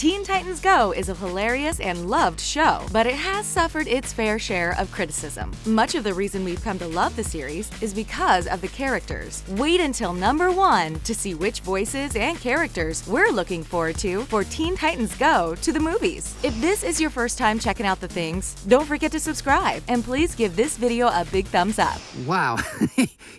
Teen Titans Go is a hilarious and loved show, but it has suffered its fair share of criticism. Much of the reason we've come to love the series is because of the characters. Wait until number 1 to see which voices and characters we're looking forward to for Teen Titans Go to the movies. If this is your first time checking out the things, don't forget to subscribe, and please give this video a big thumbs up. Wow,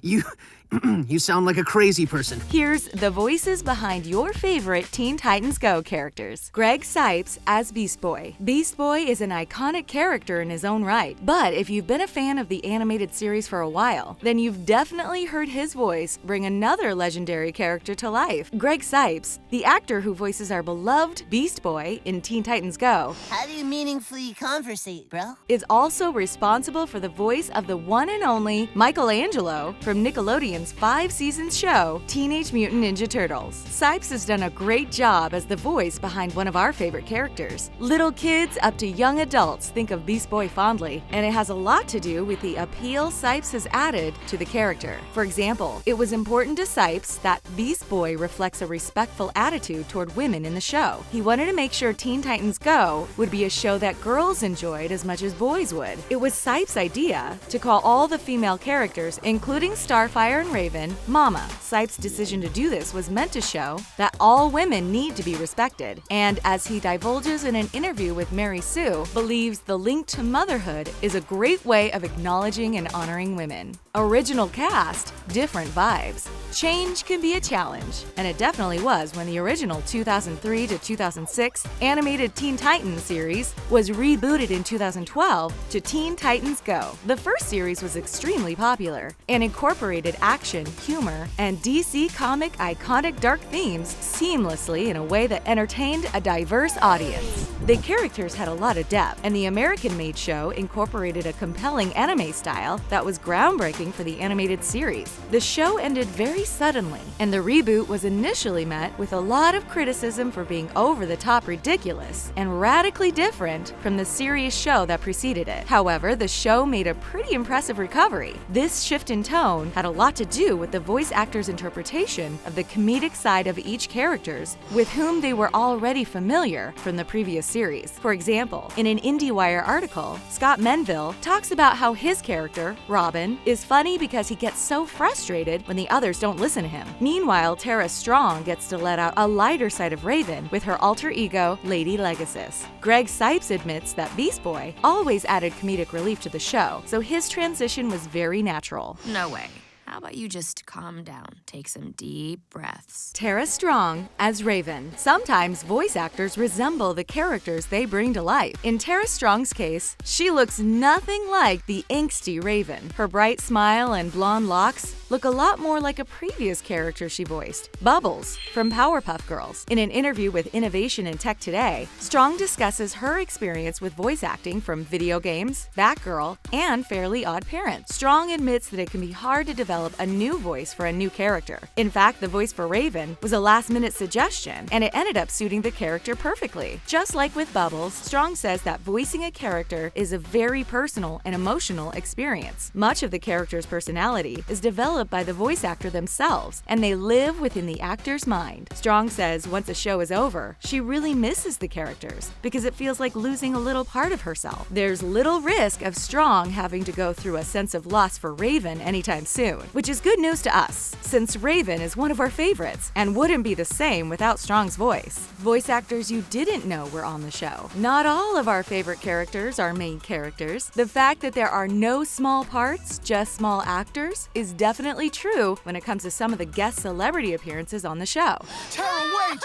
you sound like a crazy person. Here's the voices behind your favorite Teen Titans Go characters. Greg Cipes as Beast Boy. Beast Boy is an iconic character in his own right, but if you've been a fan of the animated series for a while, then you've definitely heard his voice bring another legendary character to life. Greg Cipes, the actor who voices our beloved Beast Boy in Teen Titans Go, how do you meaningfully conversate, bro? is also responsible for the voice of the one and only Michelangelo from Nickelodeon's 5-season show, Teenage Mutant Ninja Turtles. Cipes has done a great job as the voice behind one of our favorite characters. Little kids up to young adults think of Beast Boy fondly, and it has a lot to do with the appeal Cipes has added to the character. For example, it was important to Cipes that Beast Boy reflects a respectful attitude toward women in the show. He wanted to make sure Teen Titans Go would be a show that girls enjoyed as much as boys would. It was Cipes' idea to call all the female characters, including Starfire and Raven, Mama. Cipes' decision to do this was meant to show that all women need to be respected, and as he divulges in an interview with Mary Sue, believes the link to motherhood is a great way of acknowledging and honoring women. Original cast, different vibes. Change can be a challenge, and it definitely was when the original 2003 to 2006 animated Teen Titans series was rebooted in 2012 to Teen Titans Go. The first series was extremely popular and incorporated action, humor, and DC comic iconic dark themes seamlessly in a way that entertained a diverse audience. The characters had a lot of depth, and the American-made show incorporated a compelling anime style that was groundbreaking for the animated series. The show ended very suddenly, and the reboot was initially met with a lot of criticism for being over-the-top ridiculous and radically different from the serious show that preceded it. However, the show made a pretty impressive recovery. This shift in tone had a lot to do with the voice actor's interpretation of the comedic side of each characters with whom they were already familiar from the previous series. For example, in an IndieWire article, Scott Menville talks about how his character, Robin, is funny because he gets so frustrated when the others don't listen to him. Meanwhile, Tara Strong gets to let out a lighter side of Raven with her alter ego, Lady Legacy. Greg Cipes admits that Beast Boy always added comedic relief to the show, so his transition was very natural. No way. How about you just calm down, take some deep breaths. Tara Strong as Raven. Sometimes voice actors resemble the characters they bring to life. In Tara Strong's case, she looks nothing like the angsty Raven. Her bright smile and blonde locks look a lot more like a previous character she voiced, Bubbles from Powerpuff Girls. In an interview with Innovation in Tech Today, Strong discusses her experience with voice acting from video games, Batgirl, and Fairly Odd Parents. Strong admits that it can be hard to develop a new voice for a new character. In fact, the voice for Raven was a last-minute suggestion, and it ended up suiting the character perfectly. Just like with Bubbles, Strong says that voicing a character is a very personal and emotional experience. Much of the character's personality is developed by the voice actor themselves, and they live within the actor's mind. Strong says once a show is over, she really misses the characters because it feels like losing a little part of herself. There's little risk of Strong having to go through a sense of loss for Raven anytime soon, which is good news to us, since Raven is one of our favorites and wouldn't be the same without Strong's voice. Voice actors you didn't know were on the show. Not all of our favorite characters are main characters. The fact that there are no small parts, just small actors, is definitely true when it comes to some of the guest celebrity appearances on the show. Tara, wait!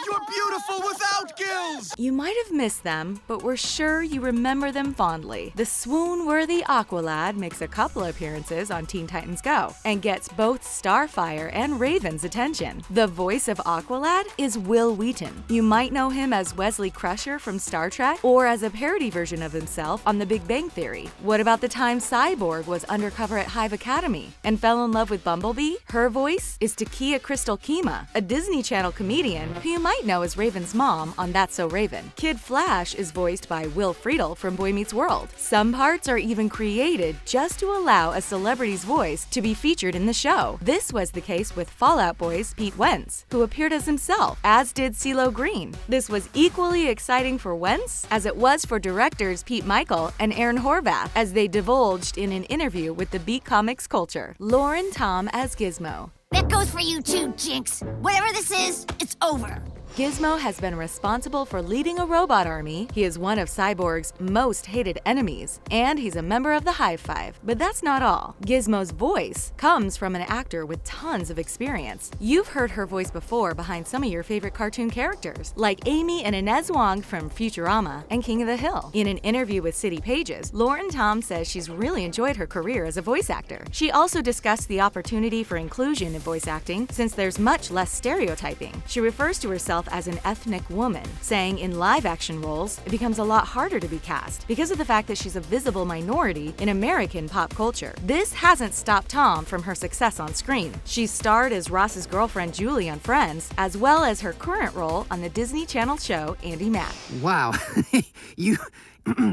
You're beautiful without gills! You might have missed them, but we're sure you remember them fondly. The swoon-worthy Aqualad makes a couple appearances on Teen Titans Go and gets both Starfire and Raven's attention. The voice of Aqualad is Will Wheaton. You might know him as Wesley Crusher from Star Trek or as a parody version of himself on The Big Bang Theory. What about the time Cyborg was undercover at Hive Academy and fell in love with Bumblebee? Her voice is Takia Crystal Kima, a Disney Channel comedian who you might might know as Raven's mom on That's So Raven. Kid Flash is voiced by Will Friedle from Boy Meets World. Some parts are even created just to allow a celebrity's voice to be featured in the show. This was the case with Fall Out Boy's Pete Wentz, who appeared as himself, as did CeeLo Green. This was equally exciting for Wentz as it was for directors Pete Michael and Aaron Horvath, as they divulged in an interview with the Beat Comics Culture. Lauren Tom as Gizmo. That goes for you too, Jinx. Whatever this is, it's over. Gizmo has been responsible for leading a robot army, he is one of Cyborg's most hated enemies, and he's a member of the Hive Five. But that's not all. Gizmo's voice comes from an actor with tons of experience. You've heard her voice before behind some of your favorite cartoon characters, like Amy and Inez Wong from Futurama and King of the Hill. In an interview with City Pages, Lauren Tom says she's really enjoyed her career as a voice actor. She also discussed the opportunity for inclusion in voice acting since there's much less stereotyping. She refers to herself as an ethnic woman, saying in live-action roles, it becomes a lot harder to be cast because of the fact that she's a visible minority in American pop culture. This hasn't stopped Tom from her success on screen. She's starred as Ross's girlfriend Julie on Friends, as well as her current role on the Disney Channel show Andy Mack. Wow.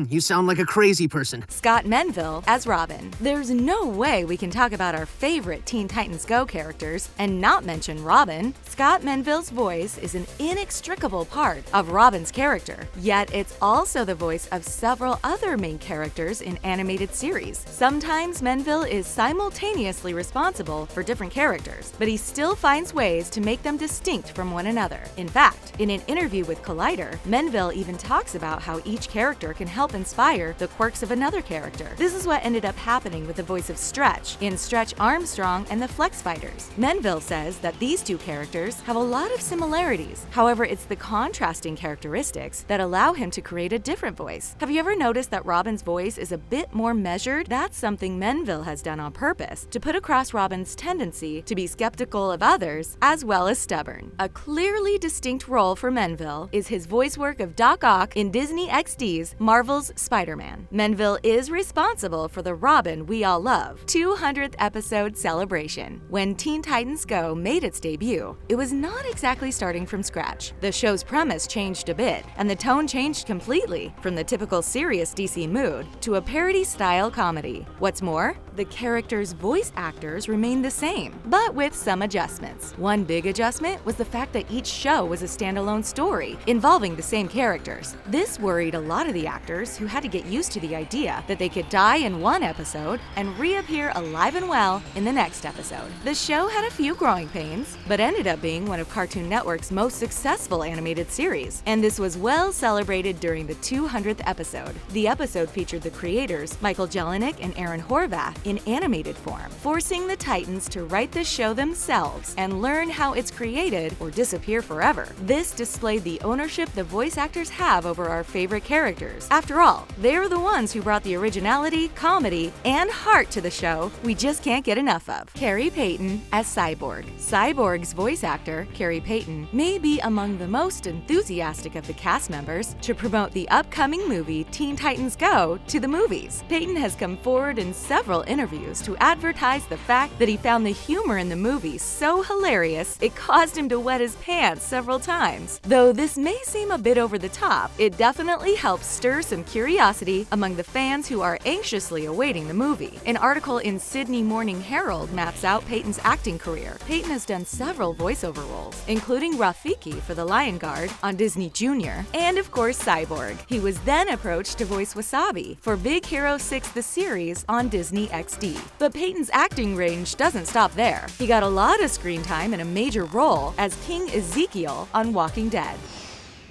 You sound like a crazy person. Scott Menville as Robin. There's no way we can talk about our favorite Teen Titans Go characters and not mention Robin. Scott Menville's voice is an inextricable part of Robin's character, yet it's also the voice of several other main characters in animated series. Sometimes Menville is simultaneously responsible for different characters, but he still finds ways to make them distinct from one another. In fact, in an interview with Collider, Menville even talks about how each character can help inspire the quirks of another character. This is what ended up happening with the voice of Stretch in Stretch Armstrong and the Flex Fighters. Menville says that these two characters have a lot of similarities. However, it's the contrasting characteristics that allow him to create a different voice. Have you ever noticed that Robin's voice is a bit more measured? That's something Menville has done on purpose to put across Robin's tendency to be skeptical of others as well as stubborn. A clearly distinct role for Menville is his voice work of Doc Ock in Disney XD's Marvel's Spider-Man. Menville is responsible for the Robin we all love 200th episode celebration. When Teen Titans Go made its debut, it was not exactly starting from scratch. The show's premise changed a bit, and the tone changed completely from the typical serious DC mood to a parody-style comedy. What's more, the characters' voice actors remained the same, but with some adjustments. One big adjustment was the fact that each show was a standalone story involving the same characters. This worried a lot of the actors who had to get used to the idea that they could die in one episode and reappear alive and well in the next episode. The show had a few growing pains, but ended up being one of Cartoon Network's most successful animated series, and this was well celebrated during the 200th episode. The episode featured the creators, Michael Jelenic and Aaron Horvath, in animated form, forcing the Titans to write the show themselves and learn how it's created or disappear forever. This displayed the ownership the voice actors have over our favorite characters. After all, they're the ones who brought the originality, comedy, and heart to the show we just can't get enough of. Carrie Peyton as Cyborg. Cyborg's voice actor, Carrie Peyton, may be among the most enthusiastic of the cast members to promote the upcoming movie Teen Titans Go to the movies. Peyton has come forward in several interviews to advertise the fact that he found the humor in the movie so hilarious it caused him to wet his pants several times. Though this may seem a bit over the top, it definitely helps stir some curiosity among the fans who are anxiously awaiting the movie. An article in Sydney Morning Herald maps out Peyton's acting career. Peyton has done several voiceover roles, including Rafiki for The Lion Guard on Disney Junior, and of course Cyborg. He was then approached to voice Wasabi for Big Hero 6 the series on Disney XD. But Peyton's acting range doesn't stop there. He got a lot of screen time in a major role as King Ezekiel on Walking Dead.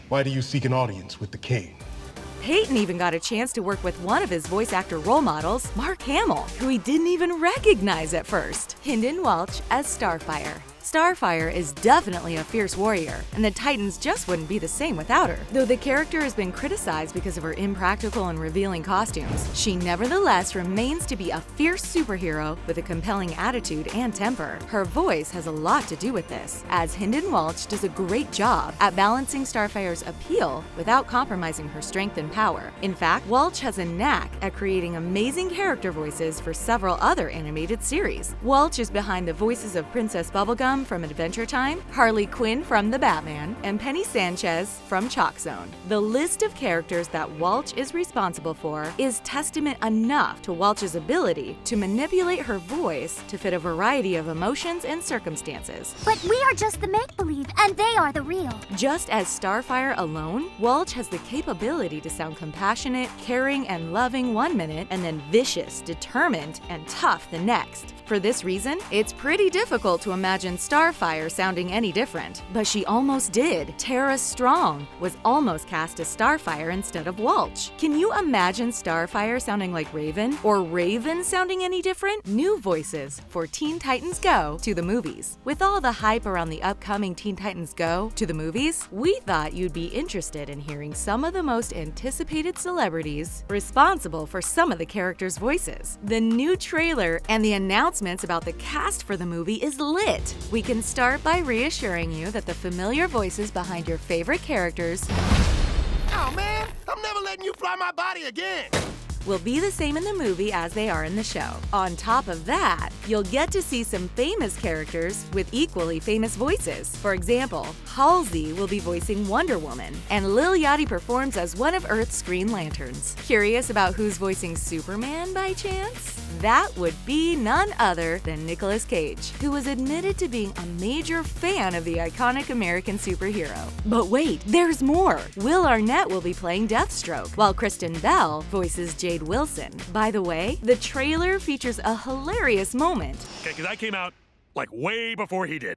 Why do you seek an audience with the king? Peyton even got a chance to work with one of his voice actor role models, Mark Hamill, who he didn't even recognize at first. Hynden Walch as Starfire. Starfire is definitely a fierce warrior, and the Titans just wouldn't be the same without her. Though the character has been criticized because of her impractical and revealing costumes, she nevertheless remains to be a fierce superhero with a compelling attitude and temper. Her voice has a lot to do with this, as Hynden Walch does a great job at balancing Starfire's appeal without compromising her strength and power. In fact, Walch has a knack at creating amazing character voices for several other animated series. Walch is behind the voices of Princess Bubblegum Crumb from Adventure Time, Harley Quinn from The Batman, and Penny Sanchez from Chalk Zone. The list of characters that Walsh is responsible for is testament enough to Walsh's ability to manipulate her voice to fit a variety of emotions and circumstances. But we are just the make-believe, and they are the real. Just as Starfire alone, Walsh has the capability to sound compassionate, caring, and loving one minute, and then vicious, determined, and tough the next. For this reason, it's pretty difficult to imagine Starfire sounding any different. But she almost did. Tara Strong was almost cast as Starfire instead of Walsh. Can you imagine Starfire sounding like Raven? Or Raven sounding any different? New voices for Teen Titans Go to the movies. With all the hype around the upcoming Teen Titans Go to the movies, we thought you'd be interested in hearing some of the most anticipated celebrities responsible for some of the characters' voices. The new trailer and the announcements about the cast for the movie is lit. We can start by reassuring you that the familiar voices behind your favorite characters Oh, man, I'm never letting you fly my body again. will be the same in the movie as they are in the show. On top of that, you'll get to see some famous characters with equally famous voices. For example, Halsey will be voicing Wonder Woman, and Lil Yachty performs as one of Earth's Green Lanterns. Curious about who's voicing Superman by chance? That would be none other than Nicolas Cage, who was admitted to being a major fan of the iconic American superhero. But wait, there's more! Will Arnett will be playing Deathstroke, while Kristen Bell voices Jade Wilson. By the way, the trailer features a hilarious moment. Okay, because I came out, like, way before he did.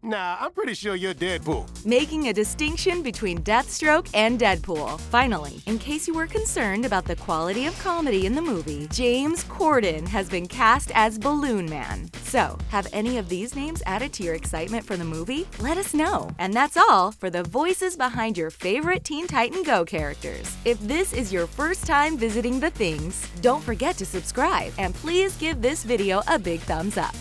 Nah, I'm pretty sure you're Deadpool. Making a distinction between Deathstroke and Deadpool. Finally, in case you were concerned about the quality of comedy in the movie, James Corden has been cast as Balloon Man. So, have any of these names added to your excitement for the movie? Let us know. And that's all for the voices behind your favorite Teen Titan Go characters. If this is your first time visiting The Things, don't forget to subscribe, and please give this video a big thumbs up.